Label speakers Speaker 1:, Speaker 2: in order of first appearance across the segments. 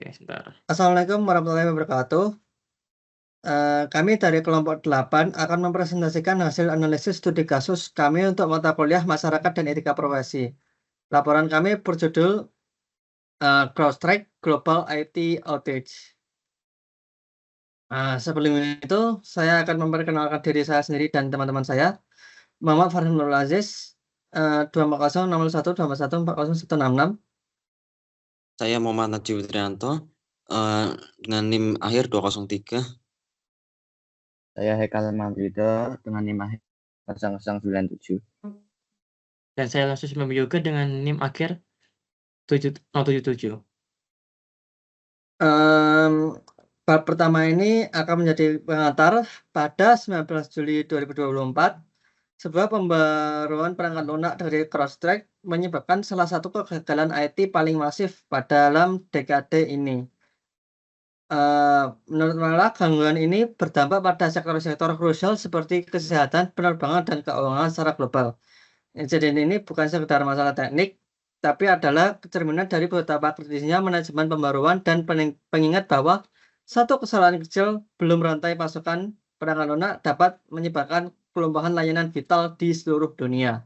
Speaker 1: Oke, sebentar.
Speaker 2: Assalamualaikum warahmatullahi wabarakatuh. Kami dari kelompok 8 akan mempresentasikan hasil analisis studi kasus kami untuk mata kuliah Masyarakat dan Etika Profesi. Laporan kami berjudul CrowdStrike Global IT Outage. Sebelum itu, saya akan memperkenalkan diri saya sendiri dan teman-teman saya. Muhammad Farhan Nurul Aziz, 2406121414066.
Speaker 3: Saya Muhammad Najib Trianto dengan NIM akhir 203.
Speaker 4: Saya Hekal Mabrida dengan NIM akhir 0097.
Speaker 1: Dan saya langsung juga dengan NIM akhir 077.
Speaker 2: Bab pertama ini akan menjadi pengantar pada 19 Juli 2024. Sebuah pembaruan perangkat lunak dari CrowdStrike menyebabkan salah satu kegagalan IT paling masif pada dalam dekade ini. Menurut mereka, gangguan ini berdampak pada sektor-sektor krusial seperti kesehatan, penerbangan, dan keuangan secara global. Insiden ini bukan sekedar masalah teknik, tapi adalah cerminan dari betapa kritisnya manajemen pembaruan dan pengingat bahwa satu kesalahan kecil belum rantai pasukan perangkat lunak dapat menyebabkan kelumpuhan layanan vital di seluruh dunia.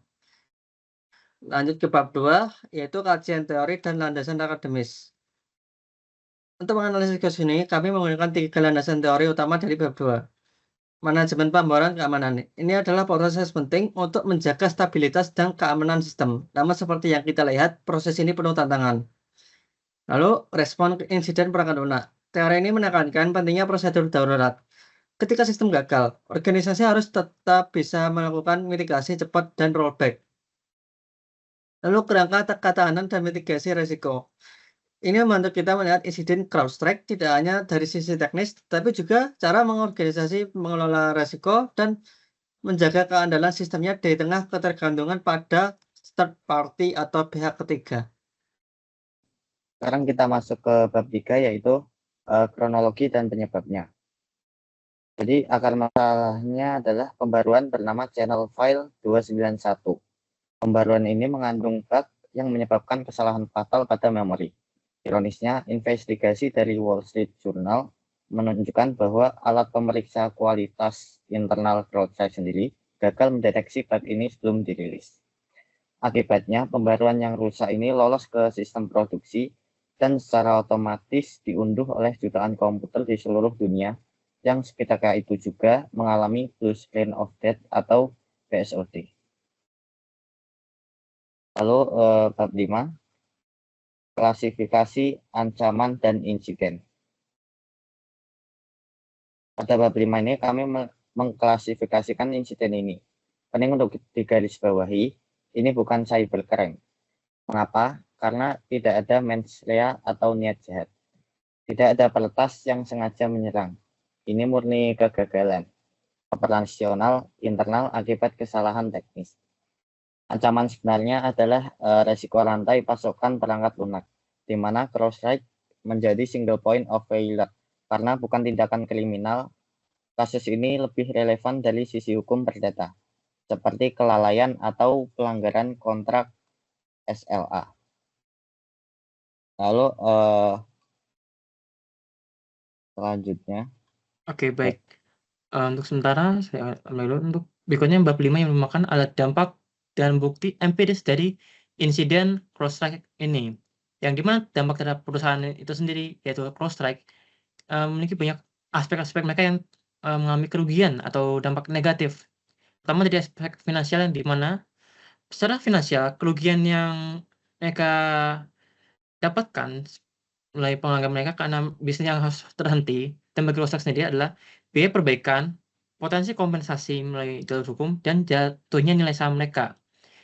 Speaker 2: Lanjut ke bab 2, yaitu kajian teori dan landasan akademis. Untuk menganalisis kasus ini, kami menggunakan 3 landasan teori utama dari bab 2. Manajemen pembaruan keamanan. Ini adalah proses penting untuk menjaga stabilitas dan keamanan sistem. Namun seperti yang kita lihat, proses ini penuh tantangan. Lalu, respon ke insiden perangkat lunak. Teori ini menekankan pentingnya prosedur darurat. Ketika sistem gagal, organisasi harus tetap bisa melakukan mitigasi cepat dan rollback. Lalu, kerangka ketahanan dan mitigasi risiko. Ini membantu kita melihat insiden CrowdStrike tidak hanya dari sisi teknis, tapi juga cara mengorganisasi mengelola risiko dan menjaga keandalan sistemnya di tengah ketergantungan pada third party atau pihak ketiga.
Speaker 4: Sekarang kita masuk ke bab 3, yaitu kronologi dan penyebabnya. Jadi akar masalahnya adalah pembaruan bernama Channel File 291. Pembaruan ini mengandung bug yang menyebabkan kesalahan fatal pada memori. Ironisnya, investigasi dari Wall Street Journal menunjukkan bahwa alat pemeriksa kualitas internal CrowdStrike sendiri gagal mendeteksi bug ini sebelum dirilis. Akibatnya, pembaruan yang rusak ini lolos ke sistem produksi dan secara otomatis diunduh oleh jutaan komputer di seluruh dunia yang seketika itu juga mengalami Blue Screen of Death atau BSOD. Lalu bab 5, klasifikasi ancaman dan insiden. Pada bab 5 ini kami mengklasifikasikan insiden ini. Penting untuk digarisbawahi, ini bukan cybercrime. Mengapa? Karena tidak ada mens rea atau niat jahat. Tidak ada peretas yang sengaja menyerang. Ini murni kegagalan operasional internal akibat kesalahan teknis. Ancaman sebenarnya adalah resiko rantai pasokan perangkat lunak, di mana CrowdStrike menjadi single point of failure. Karena bukan tindakan kriminal, kasus ini lebih relevan dari sisi hukum perdata, seperti kelalaian atau pelanggaran kontrak SLA. Lalu selanjutnya.
Speaker 1: Oke, baik. Untuk sementara, saya ambil dulu untuk berikutnya bab 5 yang merupakan alat dampak dan bukti empiris dari insiden CrowdStrike ini. Yang dimana dampak terhadap perusahaan itu sendiri, yaitu CrowdStrike, memiliki banyak aspek-aspek mereka yang mengalami kerugian atau dampak negatif. Pertama dari aspek finansial yang dimana secara finansial kerugian yang mereka dapatkan mulai pelanggan mereka karena bisnis yang harus terhenti, dan bagi CrowdStrike sendiri adalah biaya perbaikan, potensi kompensasi melalui jalur hukum, dan jatuhnya nilai saham mereka.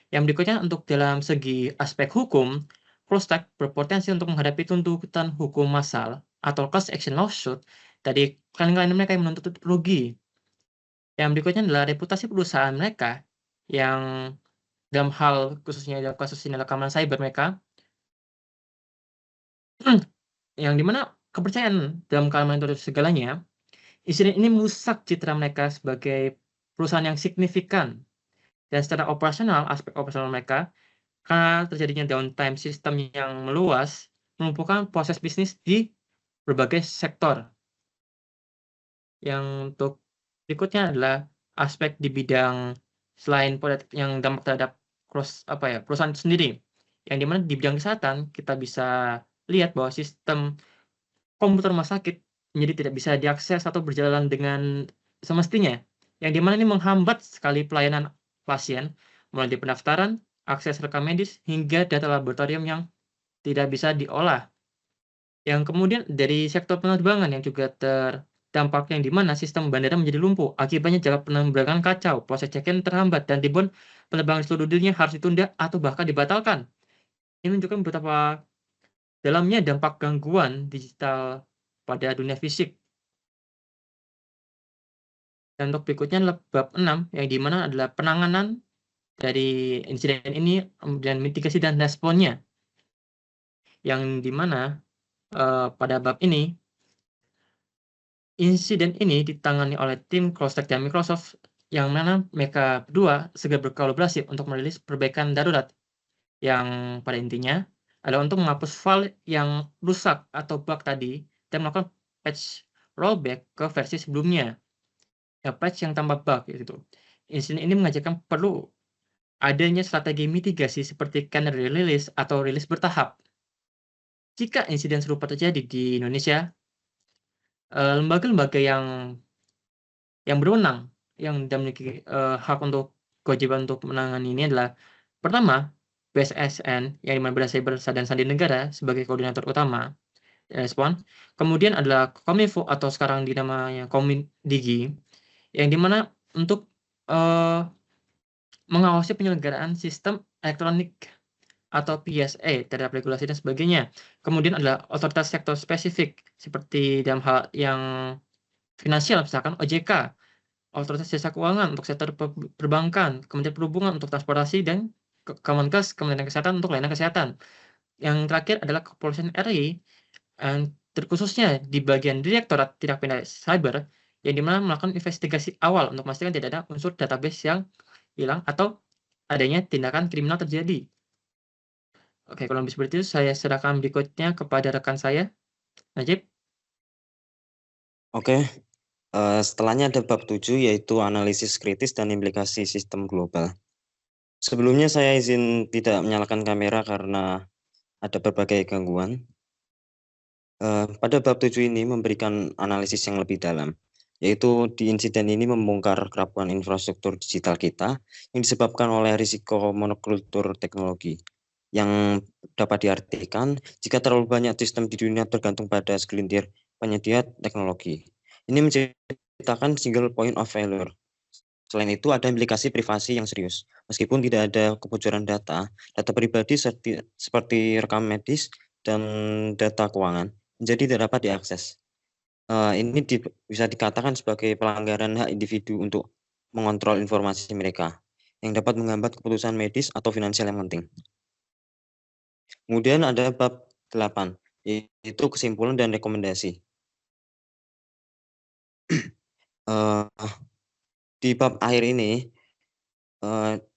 Speaker 1: Yang berikutnya untuk dalam segi aspek hukum, CrowdStrike berpotensi untuk menghadapi tuntutan hukum massal atau class action lawsuit dari klien-klien mereka yang menuntut rugi. Yang berikutnya adalah reputasi perusahaan mereka yang dalam hal khususnya dalam kasus ini adalah keamanan cyber mereka, yang dimana kepercayaan dalam keamanan itu segalanya. Insiden ini merusak citra mereka sebagai perusahaan yang signifikan, dan secara operasional, aspek operasional mereka, karena terjadinya downtime sistem yang meluas, melumpuhkan proses bisnis di berbagai sektor. Yang untuk berikutnya adalah aspek di bidang selain yang dampak terhadap perusahaan itu sendiri. Yang dimana di bidang kesehatan kita bisa lihat bahwa sistem komputer rumah sakit menjadi tidak bisa diakses atau berjalan dengan semestinya. Yang dimana ini menghambat sekali pelayanan pasien, mulai dari pendaftaran, akses rekam medis, hingga data laboratorium yang tidak bisa diolah. Yang kemudian dari sektor penerbangan yang juga terdampak, yang dimana sistem bandara menjadi lumpuh. Akibatnya jadwal penerbangan kacau, proses check-in terhambat, dan ribuan penerbangan di seluruh dunia harus ditunda atau bahkan dibatalkan. Ini menunjukkan betapa dalamnya dampak gangguan digital pada dunia fisik. Dan untuk berikutnya adalah bab 6, yang dimana adalah penanganan dari insiden ini dan mitigasi dan responnya. Yang dimana pada bab ini, insiden ini ditangani oleh tim CrowdStrike dan Microsoft, yang mana mereka berdua segera berkolaborasi untuk merilis perbaikan darurat, yang pada intinya adalah untuk menghapus file yang rusak atau bug tadi dan melakukan patch rollback ke versi sebelumnya. Ya, patch yang tambah bug gitu. Insiden ini mengajarkan perlu adanya strategi mitigasi seperti canary release atau rilis bertahap. Jika insiden serupa terjadi di Indonesia, lembaga-lembaga yang berwenang, yang memiliki hak untuk kewajiban untuk menangani ini adalah pertama, BSSN, yang dimana Badan Cyber dan Sandi Negara sebagai koordinator utama respon. Kemudian adalah Kominfo atau sekarang dinamanya Komdigi, yang dimana untuk mengawasi penyelenggaraan sistem elektronik atau PSA terhadap regulasi dan sebagainya. Kemudian adalah otoritas sektor spesifik seperti dalam hal yang finansial, misalkan OJK, Otoritas Jasa Keuangan untuk sektor perbankan, Kementerian Perhubungan untuk transportasi, dan Kemenkes, Kementerian Kesehatan untuk layanan kesehatan. Yang terakhir adalah Kepolisian RI, terkhususnya di bagian Direktorat Tindak Pidana Cyber, yang dimana melakukan investigasi awal untuk memastikan tidak ada unsur database yang hilang atau adanya tindakan kriminal terjadi. Oke, kalau lebih seperti itu, saya serahkan berikutnya kepada rekan saya, Najib.
Speaker 3: Oke, setelahnya ada bab 7, yaitu analisis kritis dan implikasi sistem global. Sebelumnya saya izin tidak menyalakan kamera karena ada berbagai gangguan. Pada bab 7 ini memberikan analisis yang lebih dalam, yaitu di insiden ini membongkar kerapuhan infrastruktur digital kita yang disebabkan oleh risiko monokultur teknologi, yang dapat diartikan jika terlalu banyak sistem di dunia bergantung pada segelintir penyedia teknologi. Ini menciptakan single point of failure. Selain itu, ada implikasi privasi yang serius. Meskipun tidak ada kebocoran data pribadi seperti rekam medis dan data keuangan menjadi tidak dapat diakses. Ini bisa dikatakan sebagai pelanggaran hak individu untuk mengontrol informasi mereka, yang dapat menghambat keputusan medis atau finansial yang penting. Kemudian ada bab 8, yaitu kesimpulan dan rekomendasi. Di bab akhir ini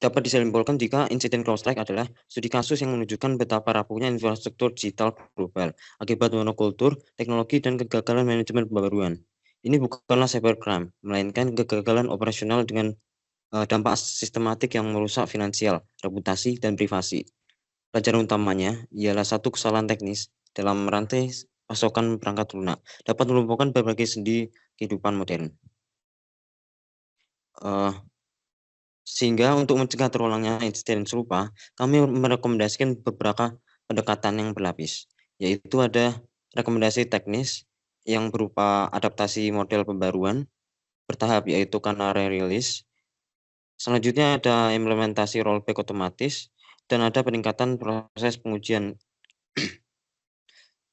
Speaker 3: dapat disimpulkan jika insiden CrowdStrike adalah studi kasus yang menunjukkan betapa rapuhnya infrastruktur digital global akibat monokultur teknologi dan kegagalan manajemen pembaruan. Ini bukanlah cybercrime, melainkan kegagalan operasional dengan dampak sistematik yang merusak finansial, reputasi, dan privasi. Pelajaran utamanya ialah satu kesalahan teknis dalam rantai pasokan perangkat lunak dapat melumpuhkan berbagai sendi kehidupan modern. Sehingga untuk mencegah terulangnya insiden serupa, kami merekomendasikan beberapa pendekatan yang berlapis, yaitu ada rekomendasi teknis yang berupa adaptasi model pembaruan bertahap, yaitu canary release. Selanjutnya ada implementasi rollback otomatis, dan ada peningkatan proses pengujian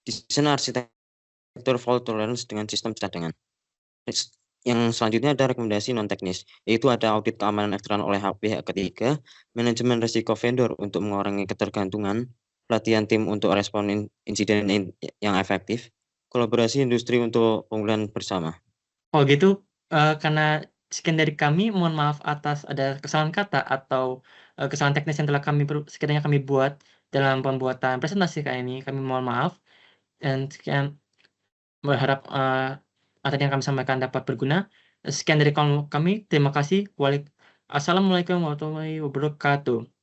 Speaker 3: desain arsitektur fault tolerance dengan sistem cadangan. Yang selanjutnya ada rekomendasi non-teknis, yaitu ada audit keamanan eksternal oleh pihak ketiga, manajemen risiko vendor untuk mengurangi ketergantungan, pelatihan tim untuk respon insiden yang efektif, kolaborasi industri untuk pemulihan bersama.
Speaker 1: Oh gitu, karena sekian dari kami, mohon maaf atas ada kesalahan kata atau kesalahan teknis yang telah sekiranya kami buat dalam pembuatan presentasi kali ini. Kami mohon maaf, dan sekian. Berharap materi yang kami sampaikan dapat berguna. Sekian dari kami. Terima kasih. Assalamualaikum warahmatullahi wabarakatuh.